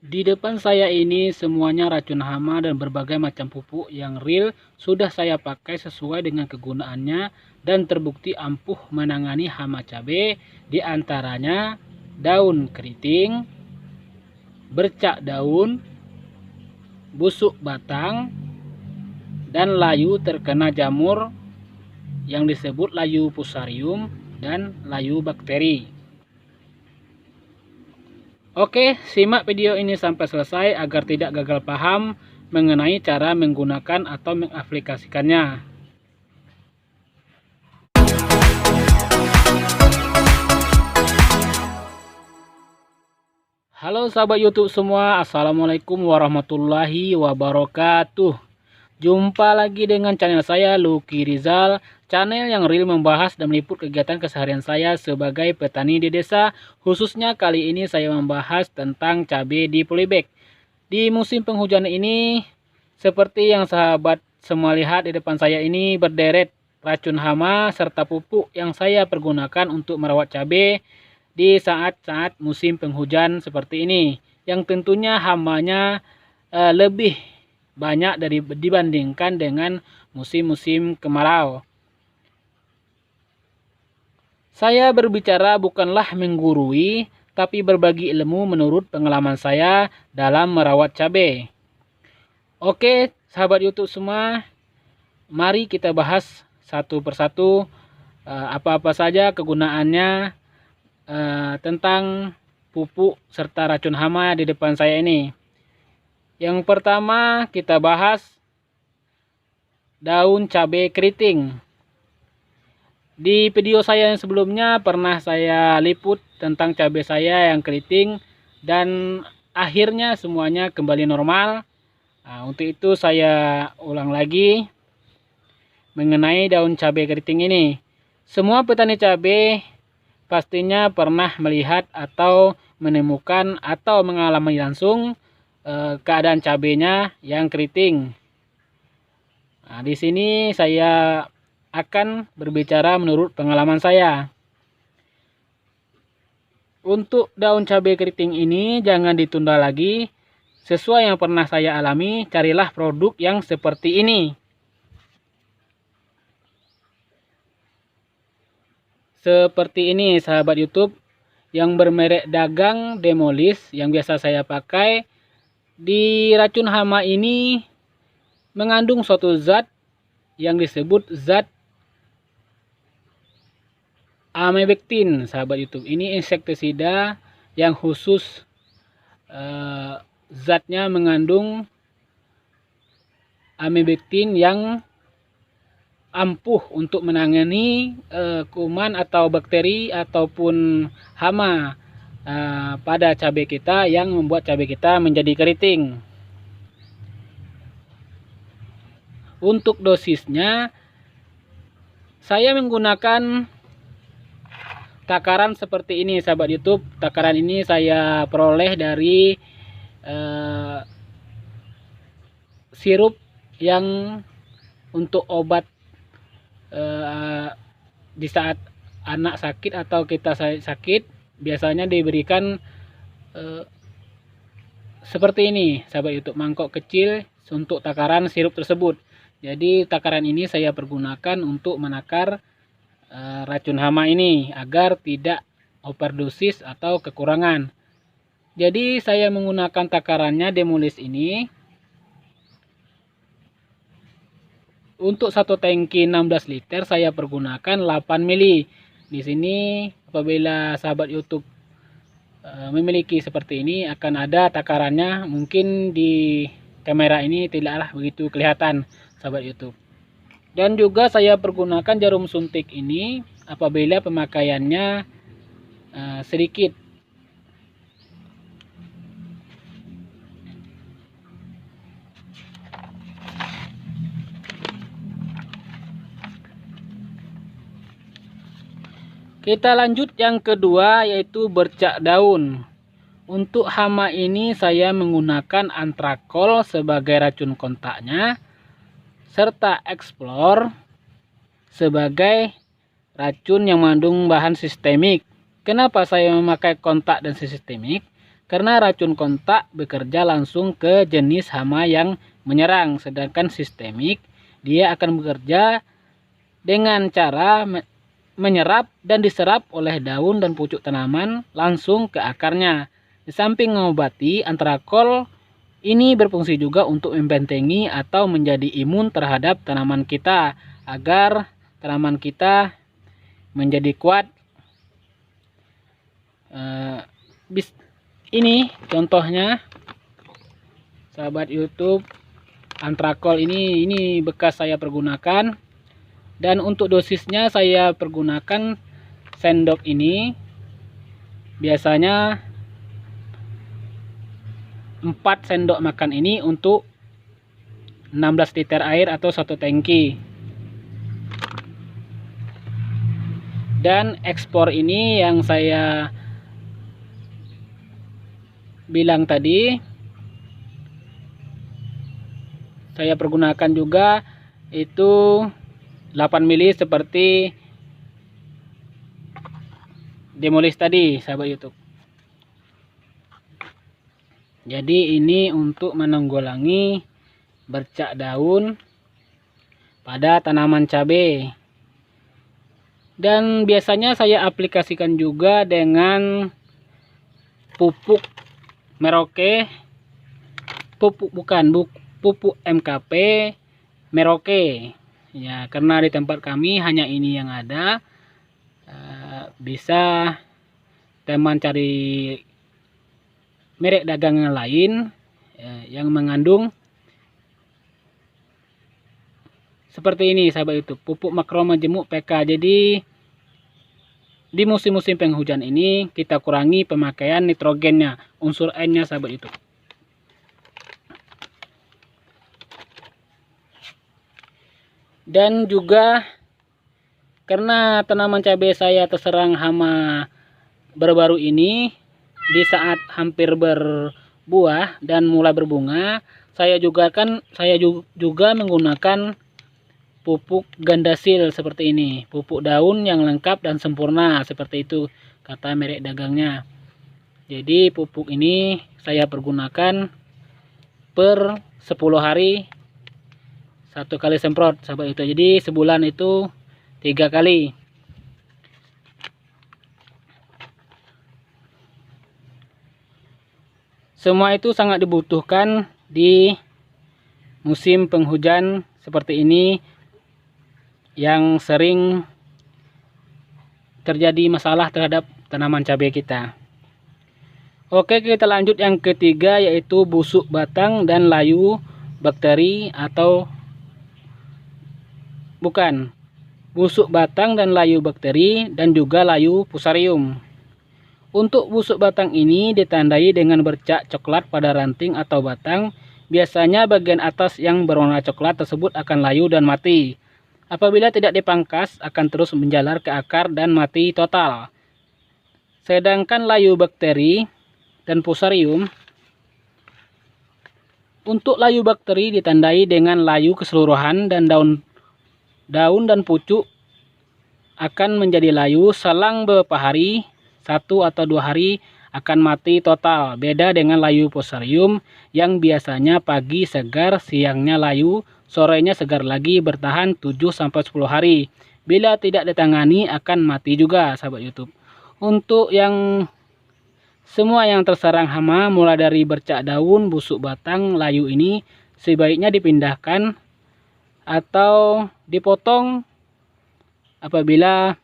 Di depan saya ini semuanya racun hama dan berbagai macam pupuk yang real sudah saya pakai sesuai dengan kegunaannya dan terbukti ampuh menangani hama cabai, di antaranya daun keriting, bercak daun, busuk batang, dan layu terkena jamur yang disebut layu fusarium dan layu bakteri. Oke, simak video ini sampai selesai agar tidak gagal paham mengenai cara menggunakan atau mengaplikasikannya. Halo sahabat YouTube semua, Assalamualaikum warahmatullahi wabarakatuh. Jumpa lagi dengan channel saya Lucky Rizal, channel yang real membahas dan meliput kegiatan keseharian saya sebagai petani di desa. Khususnya kali ini saya membahas tentang cabai di polybag. Di musim penghujan ini, seperti yang sahabat semua lihat di depan saya ini, berderet racun hama serta pupuk yang saya pergunakan untuk merawat cabai di saat-saat musim penghujan seperti ini, yang tentunya hamanya lebih banyak dibandingkan dengan musim-musim kemarau. Saya berbicara bukanlah menggurui, tapi berbagi ilmu menurut pengalaman saya dalam merawat cabai. Oke, sahabat YouTube semua, mari kita bahas satu persatu apa-apa saja kegunaannya tentang pupuk serta racun hama di depan saya ini. Yang pertama kita bahas daun cabai keriting. Di video saya yang sebelumnya pernah saya liput tentang cabai saya yang keriting dan akhirnya semuanya kembali normal. Nah, untuk itu saya ulang lagi mengenai daun cabai keriting ini. Semua petani cabai pastinya pernah melihat atau menemukan atau mengalami langsung keadaan cabainya yang keriting. Nah, di sini saya akan berbicara menurut pengalaman saya. Untuk daun cabai keriting ini jangan ditunda lagi. Sesuai yang pernah saya alami, carilah produk yang seperti ini. Seperti ini sahabat YouTube, yang bermerek Dagang Demolis yang biasa saya pakai. Di racun hama ini mengandung suatu zat yang disebut zat amebektin sahabat YouTube. Ini insektisida yang khusus, zatnya mengandung amebektin yang ampuh untuk menangani kuman atau bakteri ataupun hama pada cabai kita yang membuat cabai kita menjadi keriting. Untuk dosisnya saya menggunakan takaran seperti ini sahabat YouTube. Takaran ini saya peroleh dari sirup yang untuk obat di saat anak sakit atau kita sakit, biasanya diberikan seperti ini sahabat YouTube, mangkok kecil untuk takaran sirup tersebut. Jadi takaran ini saya pergunakan untuk menakar racun hama ini agar tidak overdosis atau kekurangan. Jadi saya menggunakan takarannya Demolis ini. Untuk satu tangki 16 liter saya pergunakan 8 mili. Di sini apabila sahabat YouTube memiliki seperti ini akan ada takarannya. Mungkin di kamera ini tidaklah begitu kelihatan sahabat YouTube. Dan juga saya pergunakan jarum suntik ini apabila pemakaiannya sedikit. Kita lanjut yang kedua, yaitu bercak daun. Untuk hama ini saya menggunakan antrakol sebagai racun kontaknya, serta Explore sebagai racun yang mengandung bahan sistemik. Kenapa saya memakai kontak dan sistemik? karena racun kontak bekerja langsung ke jenis hama yang menyerang, sedangkan sistemik dia akan bekerja dengan cara menyerap dan diserap oleh daun dan pucuk tanaman langsung ke akarnya. Di samping mengobati, antrakol ini berfungsi juga untuk membentengi atau menjadi imun terhadap tanaman kita agar tanaman kita menjadi kuat. Ini contohnya sahabat YouTube, antrakol ini bekas saya pergunakan, dan untuk dosisnya saya pergunakan sendok ini, biasanya 4 sendok makan ini untuk 16 liter air atau 1 tangki. Dan ekspor ini yang saya bilang tadi, saya pergunakan juga itu 8 mili seperti demolis tadi sahabat YouTube. Jadi ini untuk menanggulangi bercak daun pada tanaman cabai. Dan biasanya saya aplikasikan juga dengan pupuk Merauke, pupuk MKP Merauke ya, karena di tempat kami hanya ini yang ada. Bisa teman cari merek dagang yang lain yang mengandung seperti ini sahabat YouTube, pupuk makro majemuk PK. Jadi di musim-musim penghujan ini kita kurangi pemakaian nitrogennya, unsur N-nya sahabat YouTube. Dan juga karena tanaman cabai saya terserang hama baru-baru ini, di saat hampir berbuah dan mulai berbunga, saya juga menggunakan pupuk Gandasil seperti ini, pupuk daun yang lengkap dan sempurna, seperti itu kata merek dagangnya. Jadi pupuk ini saya pergunakan per 10 hari 1 kali semprot sahabat itu. Jadi sebulan itu 3 kali. Semua itu sangat dibutuhkan di musim penghujan seperti ini yang sering terjadi masalah terhadap tanaman cabai kita. Oke, kita lanjut yang ketiga, yaitu busuk batang dan layu bakteri atau bukan, busuk batang dan layu bakteri dan juga layu fusarium. Untuk busuk batang ini ditandai dengan bercak coklat pada ranting atau batang. Biasanya bagian atas yang berwarna coklat tersebut akan layu dan mati. Apabila tidak dipangkas, akan terus menjalar ke akar dan mati total. Sedangkan layu bakteri dan fusarium, untuk layu bakteri ditandai dengan layu keseluruhan dan daun dan pucuk akan menjadi layu. Selang beberapa hari, 1 atau 2 hari, akan mati total. Beda dengan layu fusarium yang biasanya pagi segar, siangnya layu, sorenya segar lagi, bertahan 7-10 hari. Bila tidak ditangani akan mati juga sahabat YouTube. Untuk yang semua yang terserang hama mulai dari bercak daun, busuk batang, layu ini sebaiknya dipindahkan atau dipotong apabila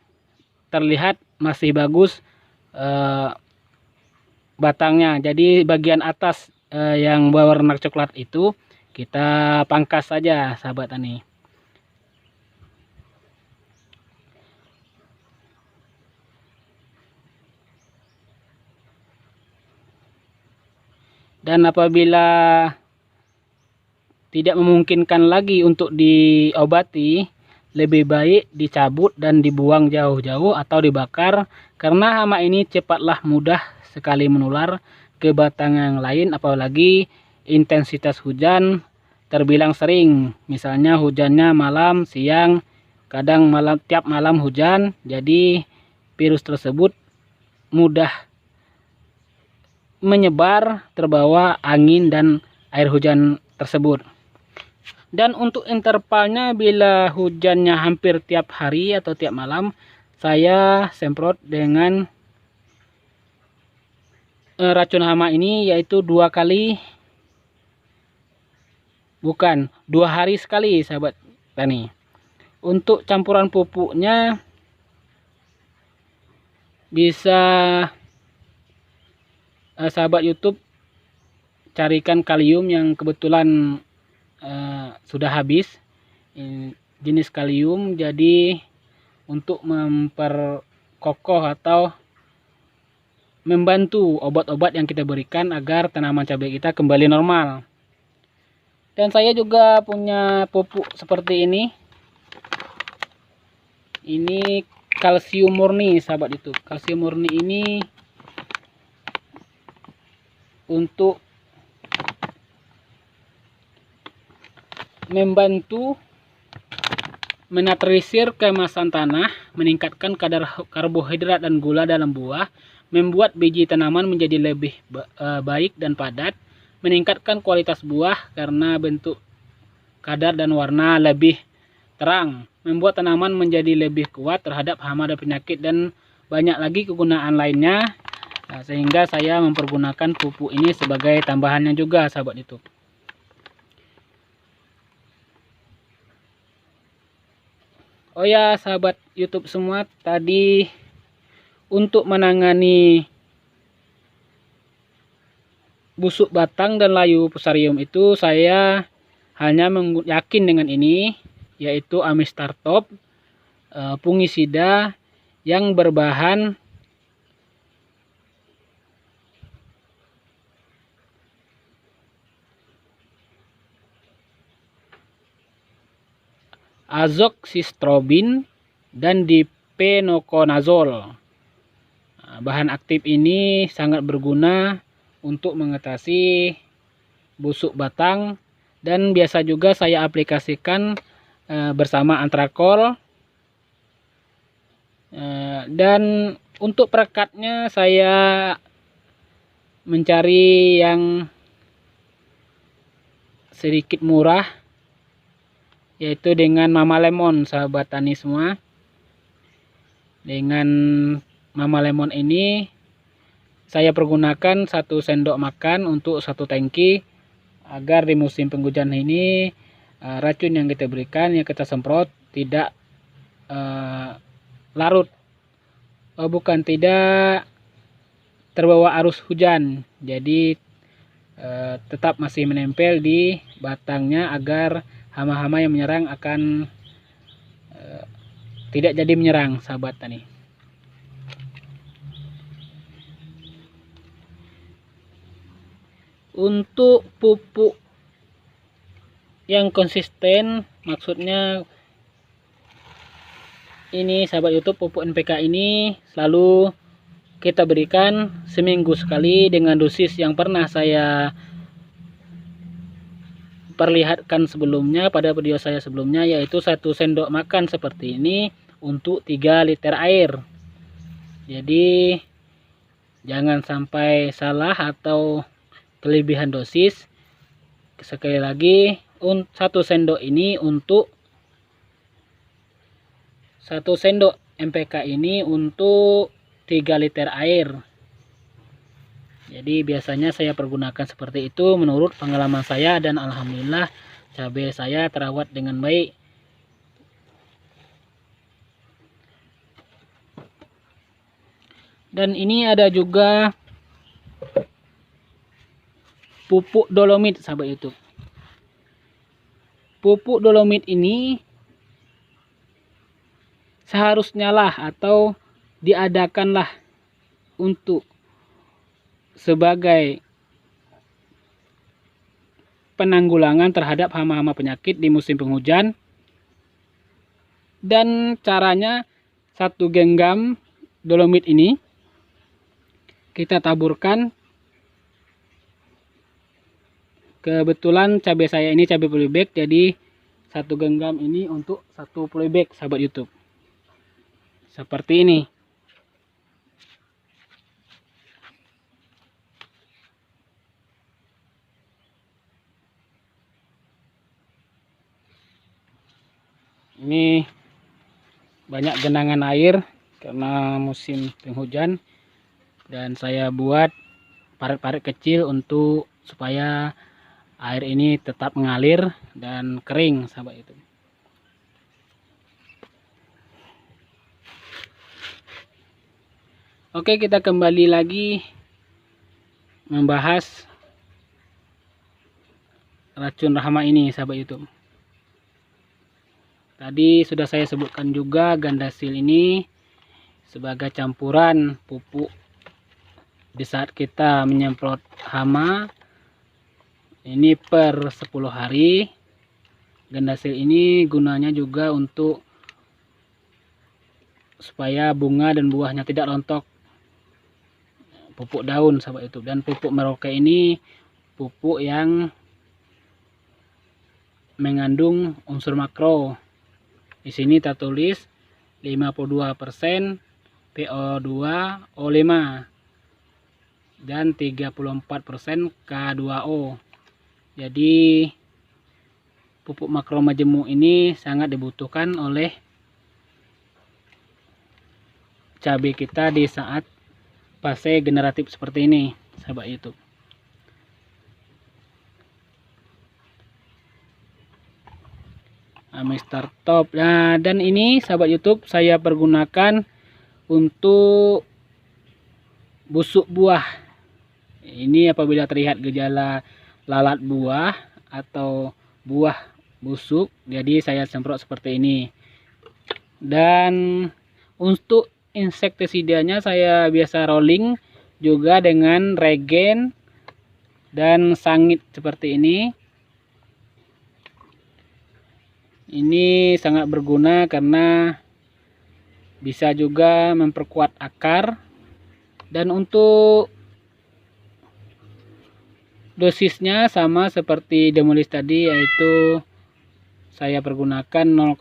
terlihat masih bagus batangnya. Jadi bagian atas yang berwarna coklat itu kita pangkas saja sahabat tani. Dan apabila tidak memungkinkan lagi untuk diobati, lebih baik dicabut dan dibuang jauh-jauh atau dibakar, karena hama ini cepatlah mudah sekali menular ke batang yang lain, apalagi intensitas hujan terbilang sering. Misalnya hujannya malam, siang, kadang malam, tiap malam hujan, jadi virus tersebut mudah menyebar terbawa angin dan air hujan tersebut. Dan untuk intervalnya, bila hujannya hampir tiap hari atau tiap malam, saya semprot dengan racun hama ini, yaitu 2 hari sekali sahabat tani. Untuk campuran pupuknya bisa sahabat YouTube carikan kalium yang kebetulan sudah habis jenis kalium, jadi untuk memperkokoh atau membantu obat-obat yang kita berikan agar tanaman cabai kita kembali normal. Dan saya juga punya pupuk seperti ini. Ini kalsium murni sahabat YouTube. Kalsium murni ini untuk membantu menetralisir keemasan tanah, meningkatkan kadar karbohidrat dan gula dalam buah, membuat biji tanaman menjadi lebih baik dan padat, meningkatkan kualitas buah karena bentuk, kadar dan warna lebih terang, membuat tanaman menjadi lebih kuat terhadap hama dan penyakit, dan banyak lagi kegunaan lainnya. Sehingga saya mempergunakan pupuk ini sebagai tambahannya juga sahabat YouTube. Oh ya sahabat YouTube semua, tadi untuk menangani busuk batang dan layu fusarium itu saya hanya yakin dengan ini, yaitu Amistar Top fungisida yang berbahan azoxystrobin dan difenoconazole. Bahan aktif ini sangat berguna untuk mengatasi busuk batang, dan biasa juga saya aplikasikan bersama antrakol. Dan untuk perekatnya saya mencari yang sedikit murah, yaitu dengan Mama Lemon sahabat tani semua. Dengan Mama Lemon ini saya pergunakan 1 sendok makan untuk 1 tangki, agar di musim penghujan ini racun yang kita berikan, yang kita semprot tidak larut, tidak terbawa arus hujan, jadi tetap masih menempel di batangnya, agar hama-hama yang menyerang akan tidak jadi menyerang sahabat tani. Untuk pupuk yang konsisten, maksudnya ini sahabat YouTube, pupuk NPK ini selalu kita berikan seminggu sekali dengan dosis yang pernah saya perlihatkan sebelumnya pada video saya sebelumnya, yaitu 1 sendok makan seperti ini untuk 3 liter air. Jadi jangan sampai salah atau kelebihan dosis. Sekali lagi, 1 sendok ini untuk 1 sendok NPK ini untuk 3 liter air. Jadi biasanya saya pergunakan seperti itu menurut pengalaman saya, dan alhamdulillah cabai saya terawat dengan baik. Dan ini ada juga pupuk dolomit sahabat YouTube. Pupuk dolomit ini seharusnya lah atau diadakanlah untuk sebagai penanggulangan terhadap hama-hama penyakit di musim penghujan. Dan caranya, 1 genggam dolomit ini kita taburkan. Kebetulan cabai saya ini cabai polybag, jadi 1 genggam ini untuk 1 polybag sahabat YouTube. Seperti ini. Ini banyak genangan air karena musim penghujan, dan saya buat parit-parit kecil untuk supaya air ini tetap mengalir dan kering, sahabat itu. Oke, kita kembali lagi membahas racun hama ini, sahabat YouTube. Tadi sudah saya sebutkan juga Gandasil ini sebagai campuran pupuk di saat kita menyemprot hama. Ini per 10 hari. Gandasil ini gunanya juga untuk supaya bunga dan buahnya tidak rontok, pupuk daun, sahabat YouTube. Dan pupuk Merauke ini pupuk yang mengandung unsur makro. Di sini tertulis 52% PO2 O5 dan 34% K2O. Jadi pupuk makro majemuk ini sangat dibutuhkan oleh cabai kita di saat fase generatif seperti ini, sahabat YouTube. Mr. Top. Nah, dan ini sahabat YouTube saya pergunakan untuk busuk buah. Ini apabila terlihat gejala lalat buah atau buah busuk, jadi saya semprot seperti ini. Dan untuk insektisidanya saya biasa rolling juga dengan regen dan sangit seperti ini. Ini sangat berguna karena bisa juga memperkuat akar. Dan untuk dosisnya sama seperti Demolis tadi, yaitu saya pergunakan 0,5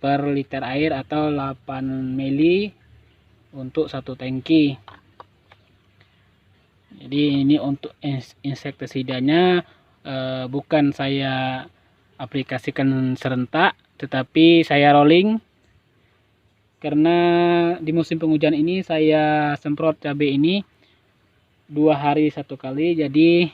per liter air atau 8 mili untuk satu tangki. Jadi ini untuk insektisidanya bukan saya aplikasikan serentak, tetapi saya rolling karena di musim penghujan ini saya semprot cabai ini 2 hari 1 kali. Jadi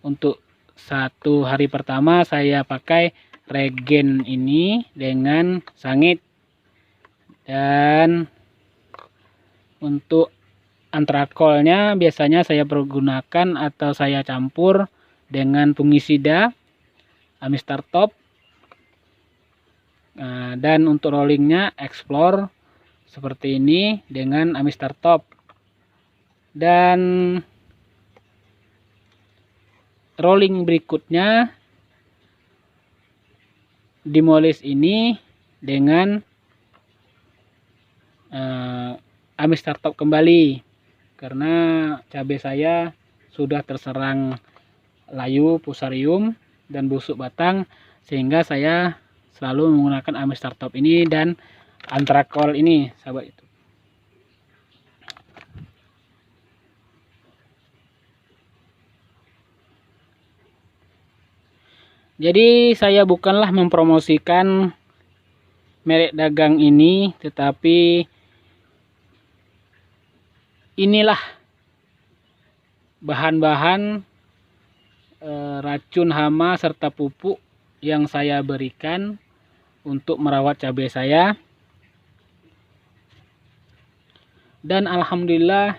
untuk 1 hari pertama saya pakai regen ini dengan sangit, dan untuk antrakolnya biasanya saya pergunakan atau saya campur dengan fungisida Mr. Top. Nah, dan untuk rollingnya Explore seperti ini dengan Mr. Top. Dan rolling berikutnya Demolis ini dengan Mr. Top kembali, karena cabai saya sudah terserang layu, fusarium dan busuk batang, sehingga saya selalu menggunakan Mr. Top ini dan antrakol ini, sahabat itu. Jadi saya bukanlah mempromosikan merek dagang ini, tetapi inilah bahan-bahan racun hama serta pupuk yang saya berikan untuk merawat cabai saya. Dan alhamdulillah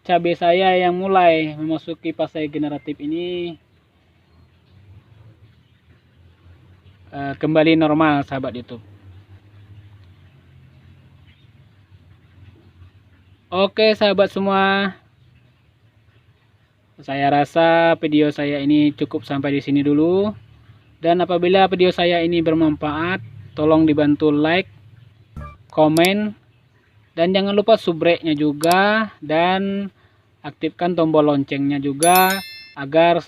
cabai saya yang mulai memasuki fase generatif ini kembali normal, sahabat YouTube. Oke sahabat semua, saya rasa video saya ini cukup sampai di sini dulu. Dan apabila video saya ini bermanfaat, tolong dibantu like, komen, dan jangan lupa subrek-nya juga, dan aktifkan tombol loncengnya juga agar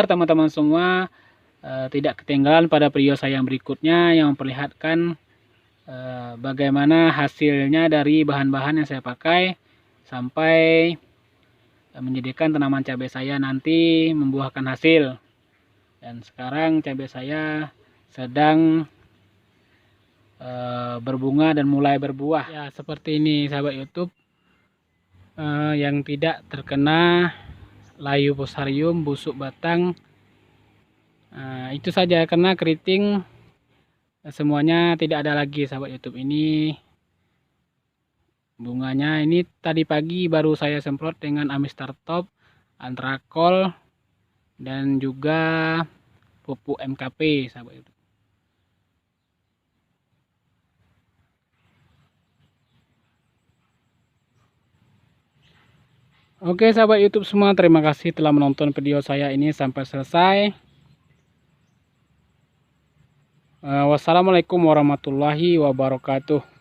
teman-teman semua tidak ketinggalan pada video saya yang berikutnya yang memperlihatkan bagaimana hasilnya dari bahan-bahan yang saya pakai sampai menjadikan tanaman cabai saya nanti membuahkan hasil. Dan sekarang cabai saya sedang berbunga dan mulai berbuah. Ya, seperti ini sahabat YouTube, yang tidak terkena layu fusarium, busuk batang. Itu saja, karena keriting semuanya tidak ada lagi sahabat YouTube. Ini bunganya, ini tadi pagi baru saya semprot dengan Amistar Top, Antrakol, dan juga pupuk MKP sahabat YouTube. Oke sahabat YouTube semua, terima kasih telah menonton video saya ini sampai selesai. Wassalamualaikum warahmatullahi wabarakatuh.